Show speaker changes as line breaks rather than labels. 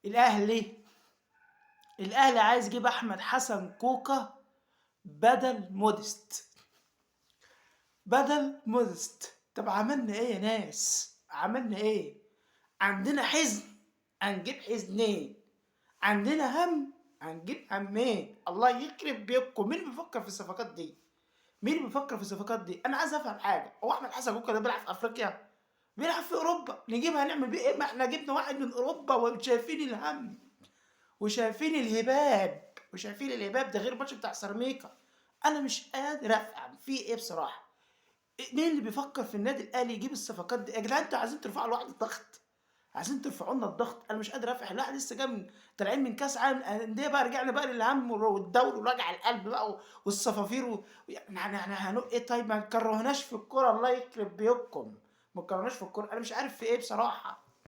الاهلي الاهلي عايز يجيب احمد حسن كوكا بدل مودست. طب عملنا ايه يا ناس؟ عملنا ايه؟ عندنا حزن هنجيب حزنين، عندنا هم هنجيب همين. الله يخرب بيكم، مين بيفكر في الصفقات دي؟ انا عايز افهم حاجه، هو احمد حسن كوكا ده بيلعب في افريقيا؟ بيلعب في اوروبا. نجيبها نعمل بيه ايه؟ ما احنا جبنا واحد من اوروبا وشايفين الهم وشايفين الهباب ده، غير الماتش بتاع سيراميكا. انا مش قادر افهم في ايه بصراحه. مين اللي بيفكر في النادي الاهلي يجيب الصفقات دي؟ يا جدعان انتوا عايزين ترفعوا لواحد الضغط، عايزين ترفعوا لنا الضغط. انا مش قادر افهم. الواحد لسه جاي من طالعين من كاس عالم انديه، بقى رجعنا بقى للهم والدوري ووجع القلب بقى والصفافير يعني هنقول ايه؟ طيب ما تكرهناش في الكوره، الله يخرب بيوتكم، ما تكرهناش في الكوره. انا مش عارف في ايه بصراحه.